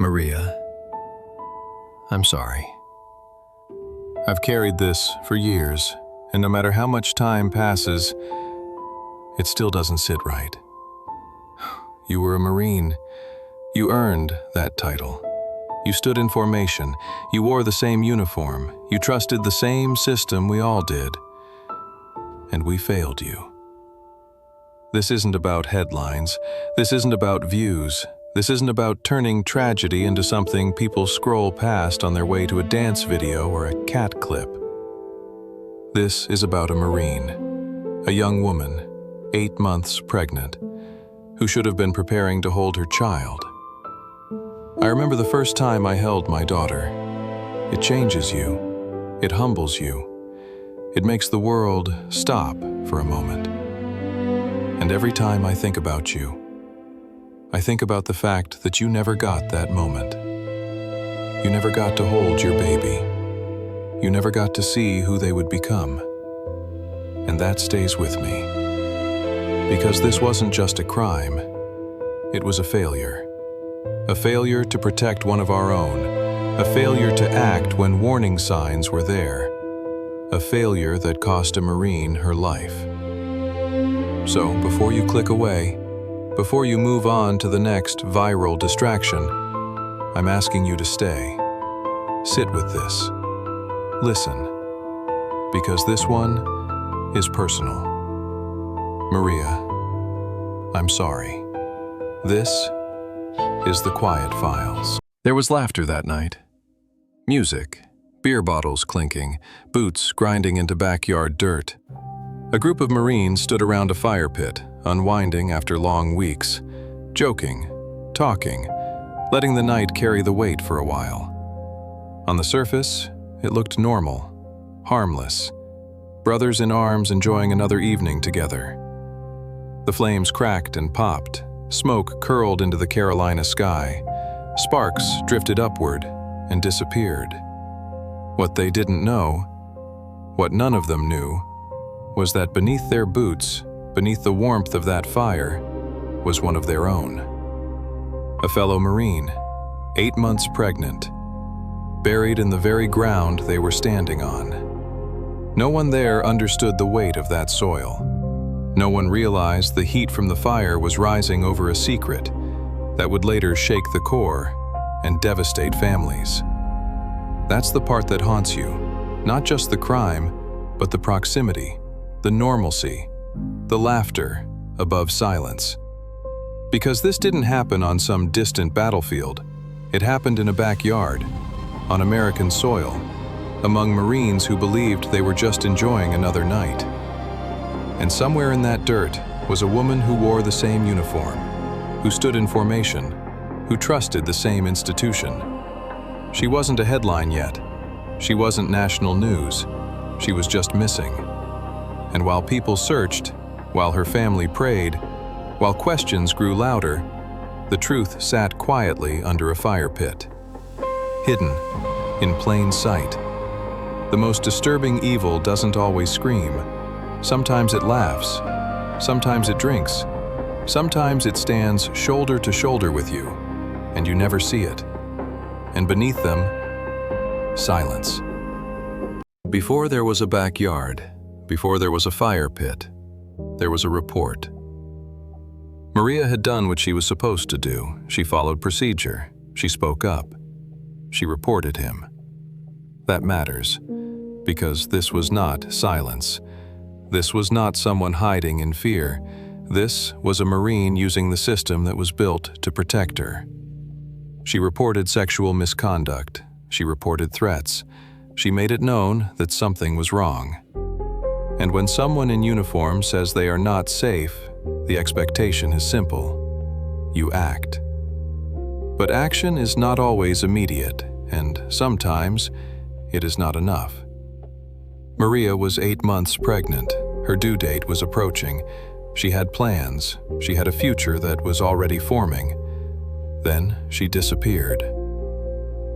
Maria, I'm sorry. I've carried this for years, and no matter how much time passes, it still doesn't sit right. You were a Marine. You earned that title. You stood in formation. You wore the same uniform. You trusted the same system we all did. And we failed you. This isn't about headlines. This isn't about views. This isn't about turning tragedy into something people scroll past on their way to a dance video or a cat clip. This is about a Marine, a young woman, 8 months pregnant, who should have been preparing to hold her child. I remember the first time I held my daughter. It changes you. It humbles you. It makes the world stop for a moment. And every time I think about you, I think about the fact that you never got that moment. You never got to hold your baby. You never got to see who they would become. And that stays with me. Because this wasn't just a crime. It was a failure. A failure to protect one of our own. A failure to act when warning signs were there. A failure that cost a Marine her life. So before you click away, before you move on to the next viral distraction, I'm asking you to stay. Sit with this. Listen. Because this one is personal. Maria, I'm sorry. This is the Quiet Files. There was laughter that night. Music, beer bottles clinking, boots grinding into backyard dirt. A group of Marines stood around a fire pit, unwinding after long weeks, joking, talking, letting the night carry the weight for a while. On the surface, it looked normal, harmless, brothers in arms enjoying another evening together. The flames cracked and popped, smoke curled into the Carolina sky, sparks drifted upward and disappeared. What they didn't know, what none of them knew, was that beneath their boots, beneath the warmth of that fire, was one of their own. A fellow Marine, 8 months pregnant, buried in the very ground they were standing on. No one there understood the weight of that soil. No one realized the heat from the fire was rising over a secret that would later shake the core and devastate families. That's the part that haunts you, not just the crime, but the proximity, the normalcy, the laughter above silence. Because this didn't happen on some distant battlefield. It happened in a backyard, on American soil, among Marines who believed they were just enjoying another night. And somewhere in that dirt was a woman who wore the same uniform, who stood in formation, who trusted the same institution. She wasn't a headline yet. She wasn't national news. She was just missing. And while people searched, while her family prayed, while questions grew louder, the truth sat quietly under a fire pit. Hidden, in plain sight. The most disturbing evil doesn't always scream. Sometimes it laughs. Sometimes it drinks. Sometimes it stands shoulder to shoulder with you, and you never see it. And beneath them, silence. Before there was a backyard, before there was a fire pit, there was a report. Maria had done what she was supposed to do. She followed procedure. She spoke up. She reported him. That matters, because this was not silence. This was not someone hiding in fear. This was a Marine using the system that was built to protect her. She reported sexual misconduct. She reported threats. She made it known that something was wrong. And when someone in uniform says they are not safe, the expectation is simple. You act. But action is not always immediate, and sometimes it is not enough. Maria was 8 months pregnant. Her due date was approaching. She had plans. She had a future that was already forming. Then she disappeared.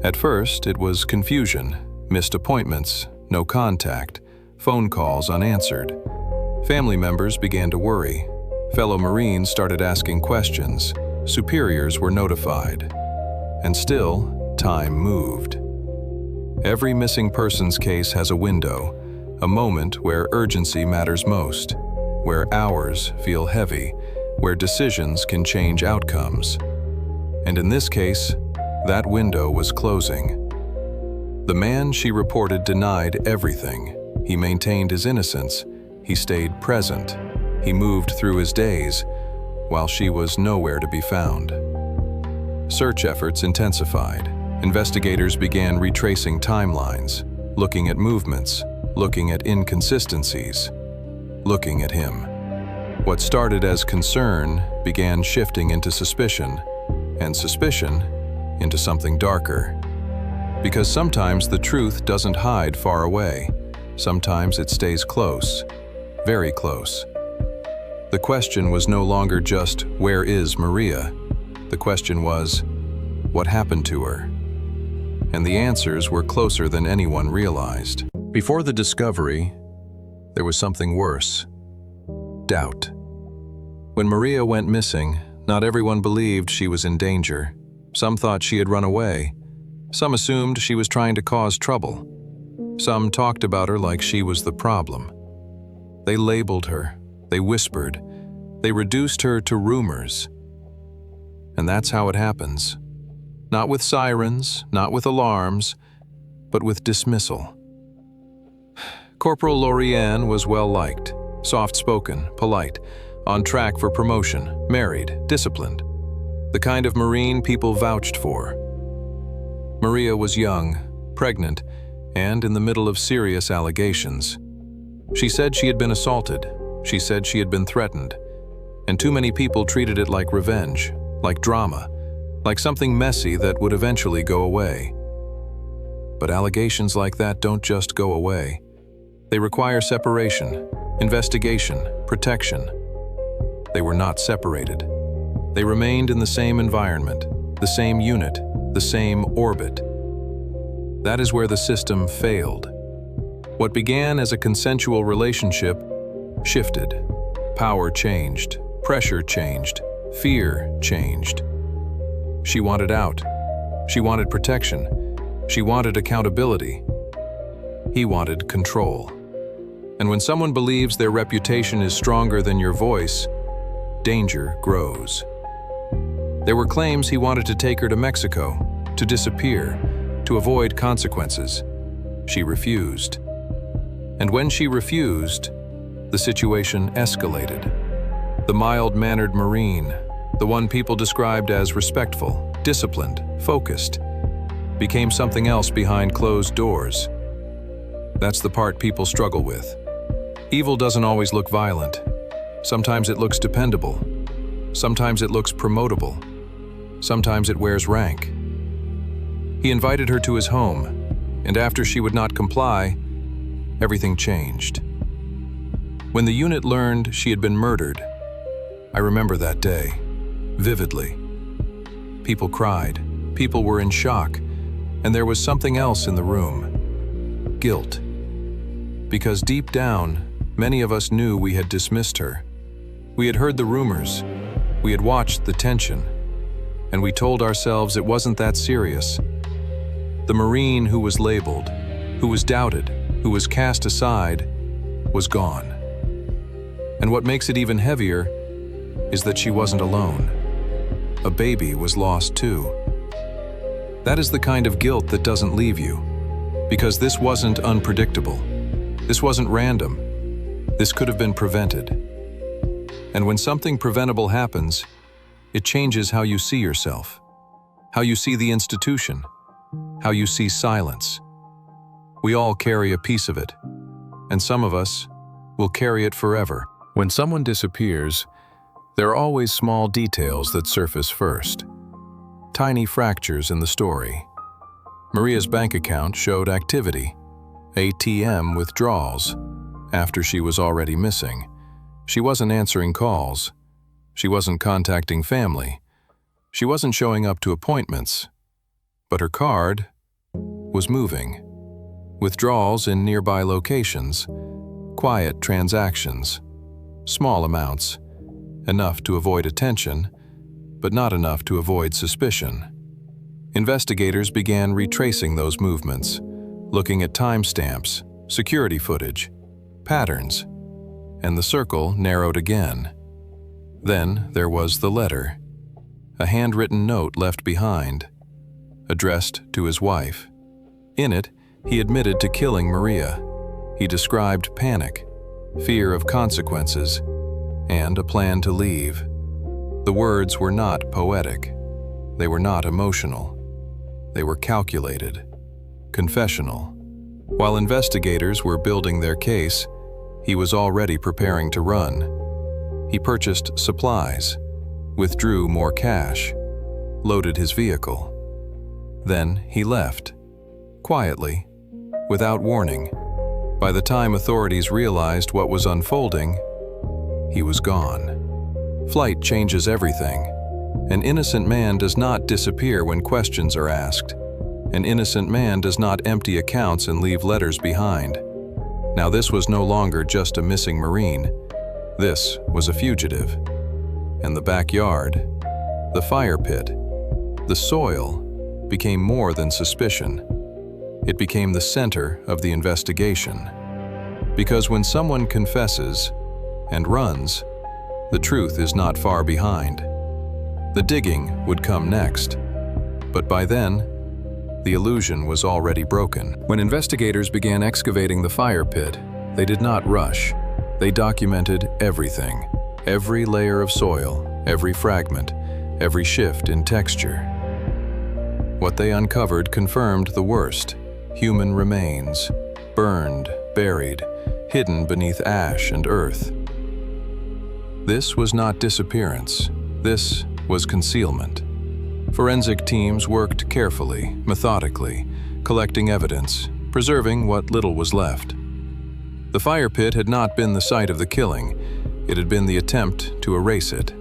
At first, it was confusion, missed appointments, no contact, phone calls unanswered. Family members began to worry. Fellow Marines started asking questions. Superiors were notified. And still, time moved. Every missing persons case has a window, a moment where urgency matters most, where hours feel heavy, where decisions can change outcomes. And in this case, that window was closing. The man she reported denied everything. He maintained his innocence. He stayed present. He moved through his days, while she was nowhere to be found. Search efforts intensified. Investigators began retracing timelines, looking at movements, looking at inconsistencies, looking at him. What started as concern began shifting into suspicion, and suspicion into something darker. Because sometimes the truth doesn't hide far away. Sometimes it stays close, very close. The question was no longer just, where is Maria? The question was, what happened to her? And the answers were closer than anyone realized. Before the discovery, there was something worse. Doubt. When Maria went missing, not everyone believed she was in danger. Some thought she had run away. Some assumed she was trying to cause trouble. Some talked about her like she was the problem. They labeled her. They whispered. They reduced her to rumors. And that's how it happens. Not with sirens, not with alarms, but with dismissal. Corporal Lejeune was well-liked, soft-spoken, polite, on track for promotion, married, disciplined. The kind of Marine people vouched for. Maria was young, pregnant, and in the middle of serious allegations. She said she had been assaulted. She said she had been threatened. And too many people treated it like revenge, like drama, like something messy that would eventually go away. But allegations like that don't just go away. They require separation, investigation, protection. They were not separated. They remained in the same environment, the same unit, the same orbit. That is where the system failed. What began as a consensual relationship shifted. Power changed, pressure changed, fear changed. She wanted out. She wanted protection. She wanted accountability. He wanted control. And when someone believes their reputation is stronger than your voice, danger grows. There were claims he wanted to take her to Mexico, to disappear, to avoid consequences. She refused. And when she refused, the situation escalated. The mild-mannered Marine, the one people described as respectful, disciplined, focused, became something else behind closed doors. That's the part people struggle with. Evil doesn't always look violent. Sometimes it looks dependable. Sometimes it looks promotable. Sometimes it wears rank. He invited her to his home, and after she would not comply, everything changed. When the unit learned she had been murdered, I remember that day, vividly. People cried, people were in shock, and there was something else in the room. Guilt. Because deep down, many of us knew we had dismissed her. We had heard the rumors, we had watched the tension, and we told ourselves it wasn't that serious. The Marine who was labeled, who was doubted, who was cast aside, was gone. And what makes it even heavier is that she wasn't alone. A baby was lost too. That is the kind of guilt that doesn't leave you, because this wasn't unpredictable. This wasn't random. This could have been prevented. And when something preventable happens, it changes how you see yourself, how you see the institution, how you see silence. We all carry a piece of it, and some of us will carry it forever. When someone disappears, there are always small details that surface first. Tiny fractures in the story. Maria's bank account showed activity, ATM withdrawals, after she was already missing. She wasn't answering calls. She wasn't contacting family. She wasn't showing up to appointments. But her card was moving. Withdrawals in nearby locations, quiet transactions, small amounts, enough to avoid attention, but not enough to avoid suspicion. Investigators began retracing those movements, looking at timestamps, security footage, patterns, and the circle narrowed again. Then there was the letter, a handwritten note left behind, addressed to his wife. In it, he admitted to killing Maria. He described panic, fear of consequences, and a plan to leave. The words were not poetic. They were not emotional. They were calculated, confessional. While investigators were building their case, he was already preparing to run. He purchased supplies, withdrew more cash, loaded his vehicle. Then he left, quietly, without warning. By the time authorities realized what was unfolding, he was gone. Flight changes everything. An innocent man does not disappear when questions are asked. An innocent man does not empty accounts and leave letters behind. Now this was no longer just a missing Marine. This was a fugitive. And the backyard, the fire pit, the soil became more than suspicion. It became the center of the investigation. Because when someone confesses and runs, the truth is not far behind. The digging would come next. But by then, the illusion was already broken. When investigators began excavating the fire pit, they did not rush. They documented everything, every layer of soil, every fragment, every shift in texture. What they uncovered confirmed the worst: human remains, burned, buried, hidden beneath ash and earth. This was not disappearance. This was concealment. Forensic teams worked carefully, methodically, collecting evidence, preserving what little was left. The fire pit had not been the site of the killing. It had been the attempt to erase it.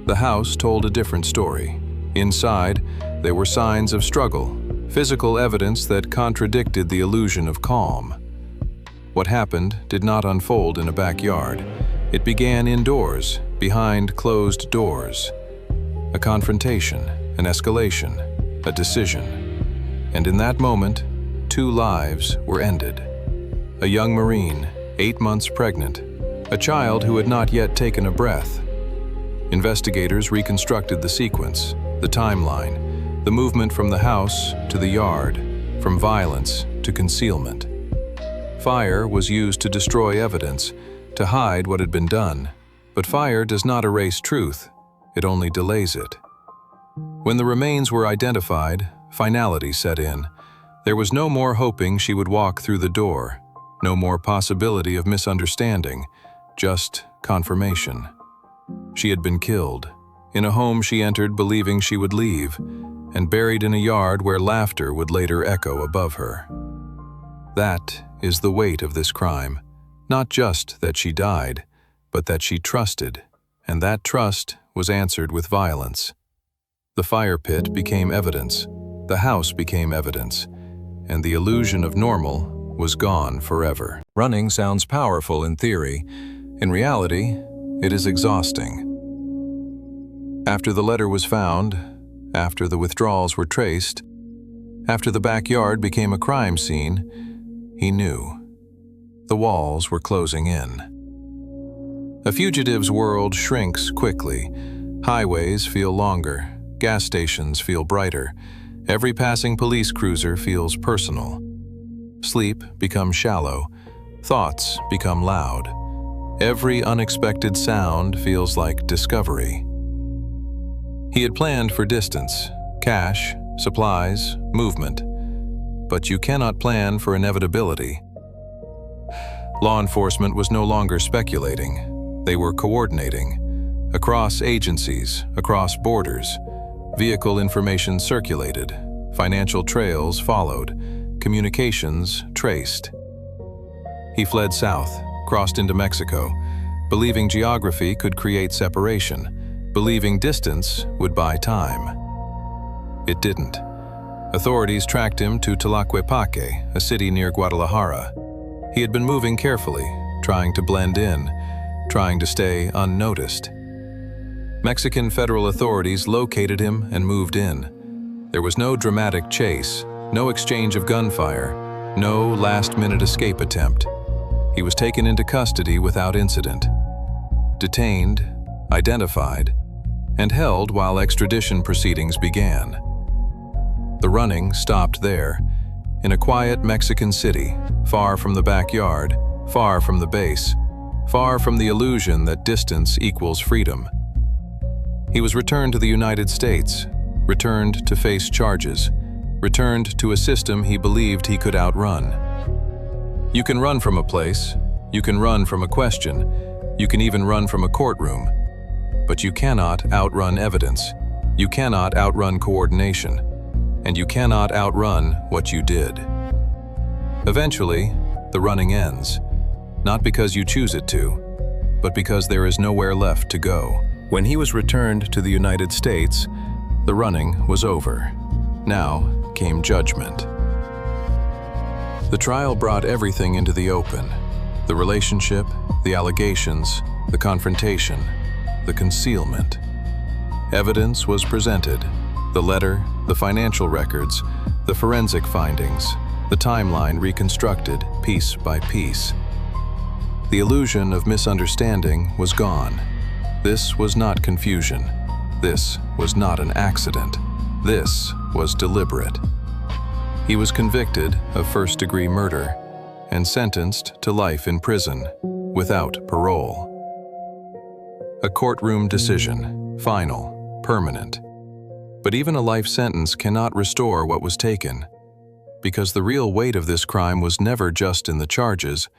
The house told a different story. Inside, there were signs of struggle, physical evidence that contradicted the illusion of calm. What happened did not unfold in a backyard. It began indoors, behind closed doors. A confrontation, an escalation, a decision. And in that moment, 2 lives were ended. A young Marine, 8 months pregnant, a child who had not yet taken a breath. Investigators reconstructed the sequence, the timeline, the movement from the house to the yard, from violence to concealment. Fire was used to destroy evidence, to hide what had been done. But fire does not erase truth, it only delays it. When the remains were identified, finality set in. There was no more hoping she would walk through the door, no more possibility of misunderstanding, just confirmation. She had been killed, in a home she entered believing she would leave, and buried in a yard where laughter would later echo above her. That is the weight of this crime, not just that she died, but that she trusted, and that trust was answered with violence. The fire pit became evidence, the house became evidence, and the illusion of normal was gone forever. Running sounds powerful in theory. In reality, it is exhausting. After the letter was found, after the withdrawals were traced, after the backyard became a crime scene, he knew. The walls were closing in. A fugitive's world shrinks quickly. Highways feel longer, gas stations feel brighter, every passing police cruiser feels personal. Sleep becomes shallow, thoughts become loud. Every unexpected sound feels like discovery. He had planned for distance, cash, supplies, movement. But you cannot plan for inevitability. Law enforcement was no longer speculating. They were coordinating. Across agencies, across borders, vehicle information circulated, financial trails followed, communications traced. He fled south, crossed into Mexico, believing geography could create separation, believing distance would buy time. It didn't. Authorities tracked him to Tlaquepaque, a city near Guadalajara. He had been moving carefully, trying to blend in, trying to stay unnoticed. Mexican federal authorities located him and moved in. There was no dramatic chase, no exchange of gunfire, no last-minute escape attempt. He was taken into custody without incident, detained, identified, and held while extradition proceedings began. The running stopped there, in a quiet Mexican city, far from the backyard, far from the base, far from the illusion that distance equals freedom. He was returned to the United States, returned to face charges, returned to a system he believed he could outrun. You can run from a place, you can run from a question, you can even run from a courtroom, but you cannot outrun evidence, you cannot outrun coordination, and you cannot outrun what you did. Eventually, the running ends, not because you choose it to, but because there is nowhere left to go. When he was returned to the United States, the running was over. Now came judgment. The trial brought everything into the open: the relationship, the allegations, the confrontation, the concealment. Evidence was presented: the letter, the financial records, the forensic findings, the timeline reconstructed piece by piece. The illusion of misunderstanding was gone. This was not confusion. This was not an accident. This was deliberate. He was convicted of first-degree murder and sentenced to life in prison without parole. A courtroom decision, final, permanent. But even a life sentence cannot restore what was taken, because the real weight of this crime was never just in the charges,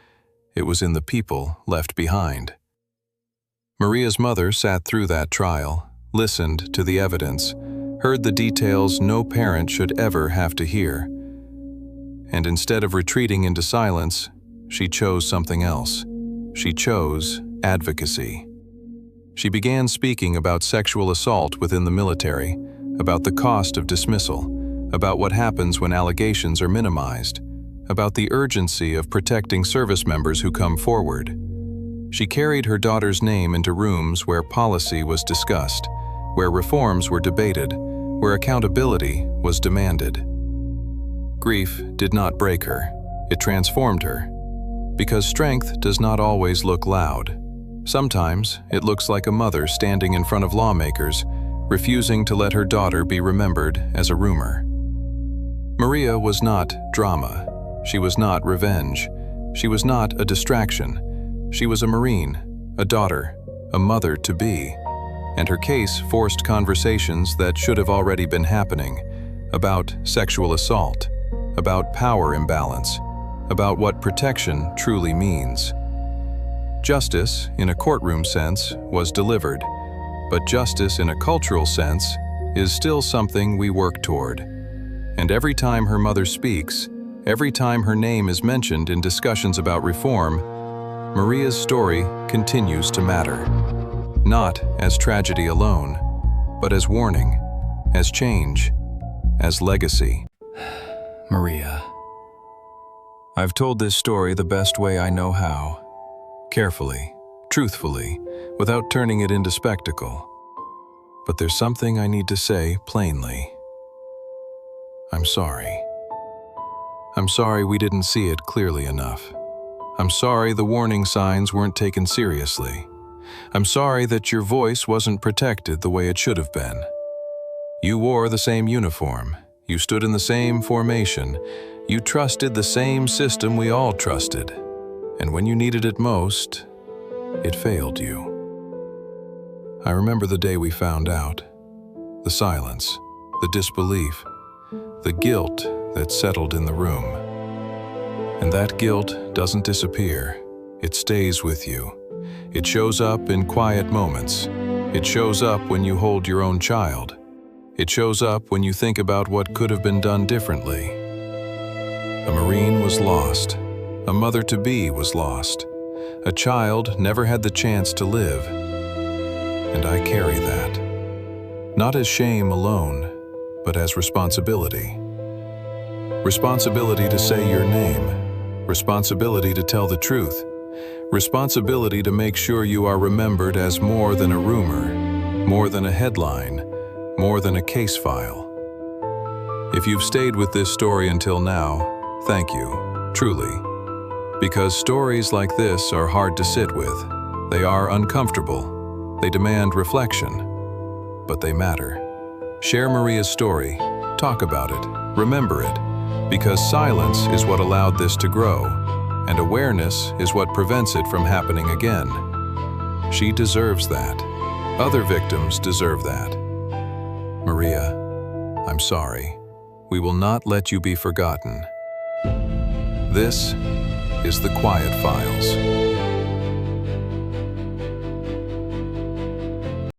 it was in the people left behind. Maria's mother sat through that trial, listened to the evidence, heard the details no parent should ever have to hear. And instead of retreating into silence, she chose something else. She chose advocacy. She began speaking about sexual assault within the military, about the cost of dismissal, about what happens when allegations are minimized, about the urgency of protecting service members who come forward. She carried her daughter's name into rooms where policy was discussed, where reforms were debated, where accountability was demanded. Grief did not break her, it transformed her. Because strength does not always look loud. Sometimes it looks like a mother standing in front of lawmakers, refusing to let her daughter be remembered as a rumor. Maria was not drama. She was not revenge. She was not a distraction. She was a Marine, a daughter, a mother-to-be, and her case forced conversations that should have already been happening about sexual assault, about power imbalance, about what protection truly means. Justice, in a courtroom sense, was delivered, but justice in a cultural sense is still something we work toward. And every time her mother speaks, every time her name is mentioned in discussions about reform, Maria's story continues to matter, not as tragedy alone, but as warning, as change, as legacy. Maria. I've told this story the best way I know how, carefully, truthfully, without turning it into spectacle. But there's something I need to say plainly. I'm sorry. I'm sorry we didn't see it clearly enough. I'm sorry the warning signs weren't taken seriously. I'm sorry that your voice wasn't protected the way it should have been. You wore the same uniform. You stood in the same formation. You trusted the same system we all trusted. And when you needed it most, it failed you. I remember the day we found out. The silence, the disbelief, the guilt that settled in the room. And that guilt doesn't disappear. It stays with you. It shows up in quiet moments. It shows up when you hold your own child. It shows up when you think about what could have been done differently. A Marine was lost. A mother-to-be was lost. A child never had the chance to live. And I carry that. Not as shame alone, but as responsibility. Responsibility to say your name. Responsibility to tell the truth. Responsibility to make sure you are remembered as more than a rumor, more than a headline, more than a case file. If you've stayed with this story until now, thank you, truly. Because stories like this are hard to sit with. They are uncomfortable. They demand reflection. But they matter. Share Maria's story. Talk about it. Remember it. Because silence is what allowed this to grow, and awareness is what prevents it from happening again. She deserves that. Other victims deserve that. Maria, I'm sorry. We will not let you be forgotten. This is the Quiet Files.